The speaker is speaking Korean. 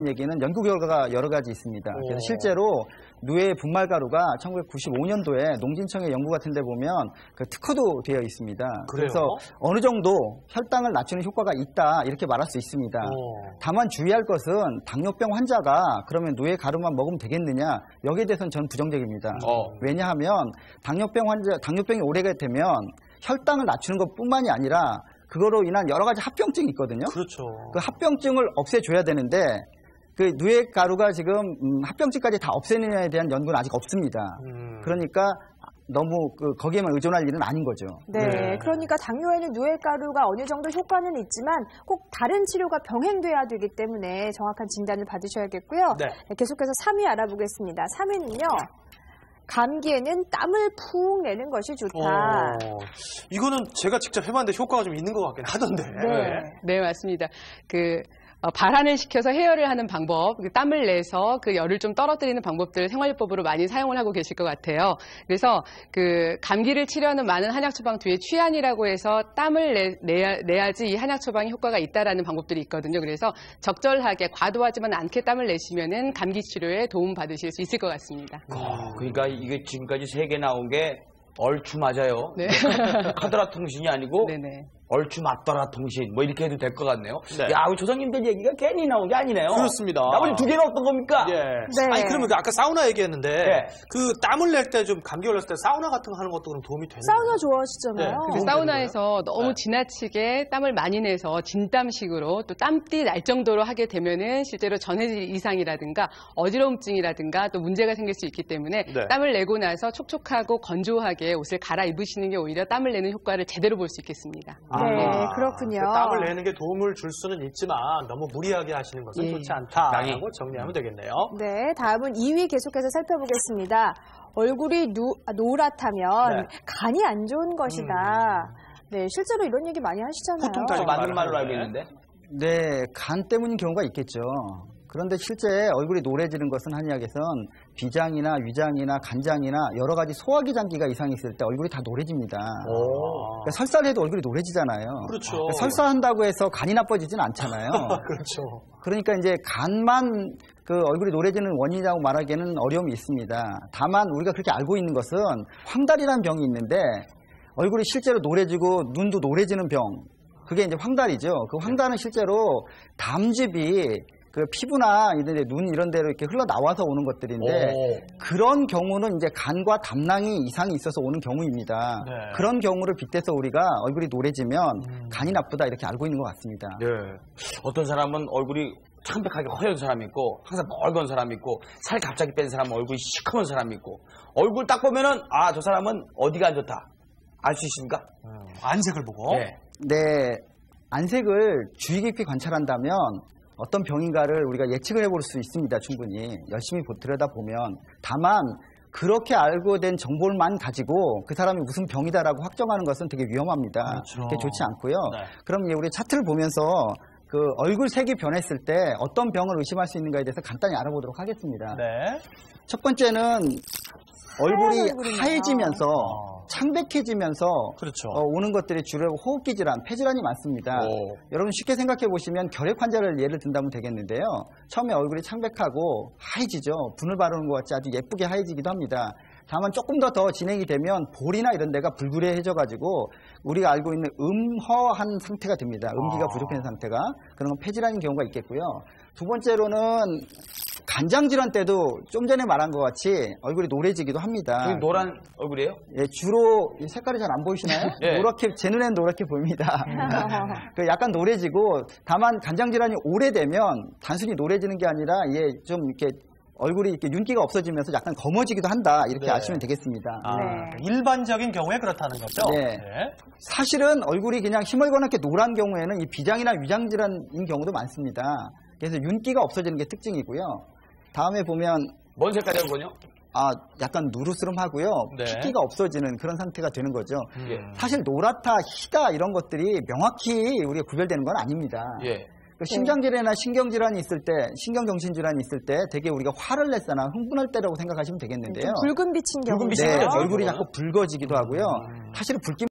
얘기는 연구 결과가 여러 가지 있습니다. 그래서 실제로 누에 분말가루가 1995년도에 농진청의 연구 같은 데 보면 그 특허도 되어 있습니다. 그래서 어느 정도 혈당을 낮추는 효과가 있다 이렇게 말할 수 있습니다. 다만 주의할 것은 당뇨병 환자가 그러면 누에 가루만 먹으면 되겠느냐 여기에 대해서는 저는 부정적입니다. 왜냐하면 당뇨병이 오래가 되면 혈당을 낮추는 것뿐만이 아니라 그거로 인한 여러 가지 합병증이 있거든요. 그렇죠. 그 합병증을 없애줘야 되는데 그 누에 가루가 지금 합병증까지 다 없애느냐에 대한 연구는 아직 없습니다. 그러니까 너무 거기에만 의존할 일은 아닌 거죠. 네, 그러니까 당뇨에는 누에 가루가 어느 정도 효과는 있지만 꼭 다른 치료가 병행돼야 되기 때문에 정확한 진단을 받으셔야겠고요. 네, 계속해서 3위 알아보겠습니다. 3위는요. 감기에는 땀을 푹 내는 것이 좋다. 이거는 제가 직접 해봤는데 효과가 좀 있는 것 같긴 하던데. 네, 맞습니다. 발한을 시켜서 해열을 하는 방법, 땀을 내서 그 열을 좀 떨어뜨리는 방법들 생활요법으로 많이 사용을 하고 계실 것 같아요. 그래서 감기를 치료하는 많은 한약 처방 뒤에 취한이라고 해서 땀을 내야지 이 한약 처방이 효과가 있다라는 방법들이 있거든요. 그래서 적절하게 과도하지만 않게 땀을 내시면은 감기 치료에 도움 받으실 수 있을 것 같습니다. 그러니까 이게 지금까지 3개 나온 게 얼추 맞아요. 네. 카더라 통신이 아니고 네네. 얼추 맞더라 통신 뭐 이렇게 해도 될 것 같네요. 야, 우리 조상님들 얘기가 괜히 나온 게 아니네요. 그렇습니다. 나머지 2개는 어떤 겁니까? 네. 아니 그러면 아까 사우나 얘기했는데 그 땀을 낼 때 좀 감기 걸렸을 때 사우나 같은 거 하는 것도 그럼 도움이 되나요? 사우나 좋아하시잖아요. 사우나에서 너무 지나치게 땀을 많이 내서 진땀식으로 또 땀띠 날 정도로 하게 되면은 실제로 전해질 이상이라든가 어지러움증이라든가 또 문제가 생길 수 있기 때문에 땀을 내고 나서 촉촉하고 건조하게 옷을 갈아입으시는 게 오히려 땀을 내는 효과를 제대로 볼 수 있겠습니다. 네, 그렇군요. 땀을 내는 게 도움을 줄 수는 있지만 너무 무리하게 하시는 것은 좋지 않다라고 정리하면 되겠네요. 네, 다음은 2위 계속해서 살펴보겠습니다. 얼굴이 노랗다면 간이 안 좋은 것이다. 네, 실제로 이런 얘기 많이 하시잖아요. 보통 맞는 말로 알고 있는데. 네, 간 때문인 경우가 있겠죠. 그런데 실제 얼굴이 노래지는 것은 한의학에선 비장이나 위장이나 간장이나 여러 가지 소화기 장기가 이상이 있을 때 얼굴이 다 노래집니다. 그러니까 설사를 해도 얼굴이 노래지잖아요. 그렇죠. 설사한다고 해서 간이 나빠지진 않잖아요. 그렇죠. 그러니까 이제 간만 얼굴이 노래지는 원인이라고 말하기에는 어려움이 있습니다. 다만 우리가 그렇게 알고 있는 것은 황달이라는 병이 있는데 얼굴이 실제로 노래지고 눈도 노래지는 병. 그게 이제 황달이죠. 그 황달은 실제로 담즙이 피부나 눈 이런 데로 이렇게 흘러나와서 오는 것들인데 그런 경우는 이제 간과 담낭이 이상이 있어서 오는 경우입니다. 그런 경우를 빗대서 우리가 얼굴이 노래지면 간이 나쁘다 이렇게 알고 있는 것 같습니다. 어떤 사람은 얼굴이 창백하게 허연 사람이 있고 항상 멀건 사람이 있고 살 갑자기 뺀 사람은 얼굴이 시커먼 사람이 있고 얼굴 딱 보면은 저 사람은 어디가 안 좋다 알 수 있습니까? 안색을 보고? 네, 안색을 주의 깊게 관찰한다면 어떤 병인가를 우리가 예측을 해볼 수 있습니다. 충분히 열심히 들여다보면. 다만 그렇게 알고 된 정보만 가지고 그 사람이 무슨 병이다라고 확정하는 것은 되게 위험합니다. 그게 좋지 않고요. 그럼 우리 차트를 보면서 얼굴 색이 변했을 때 어떤 병을 의심할 수 있는가에 대해서 간단히 알아보도록 하겠습니다. 첫 번째는 얼굴이 하얘지면서 창백해지면서 오는 것들이 주로 호흡기 질환, 폐질환이 많습니다. 여러분 쉽게 생각해 보시면 결핵 환자를 예를 든다면 되겠는데요. 처음에 얼굴이 창백하고 하얘지죠. 분을 바르는 것 같이 아주 예쁘게 하얘지기도 합니다. 다만 조금 더 진행이 되면 볼이나 이런 데가 불그레해져가지고 우리가 알고 있는 음허한 상태가 됩니다. 음기가 부족한 상태가. 그런 건 폐질환인 경우가 있겠고요. 두 번째로는 간장질환 때도 좀 전에 말한 것 같이 얼굴이 노래지기도 합니다. 노란 얼굴이에요? 예, 주로 색깔이 잘 안 보이시나요? 노랗게, 제 눈에는 노랗게 보입니다. 약간 노래지고, 다만 간장질환이 오래되면 단순히 노래지는 게 아니라 좀 이렇게 얼굴이 이렇게 윤기가 없어지면서 약간 검어지기도 한다. 이렇게 아시면 되겠습니다. 일반적인 경우에 그렇다는 거죠? 사실은 얼굴이 그냥 희멀건하게 노란 경우에는 이 비장이나 위장질환인 경우도 많습니다. 그래서 윤기가 없어지는 게 특징이고요. 다음에 보면 뭔 색깔이군요? 약간 누르스름하고요. 핏기가 없어지는 그런 상태가 되는 거죠. 사실 노랗다, 희다 이런 것들이 명확히 우리가 구별되는 건 아닙니다. 신장질환이나 신경질환이 있을 때, 신경정신질환이 있을 때 되게 우리가 화를 냈거나 흥분할 때라고 생각하시면 되겠는데요. 붉은 빛인 경우. 얼굴이 자꾸 붉어지기도 하고요. 사실은 붉기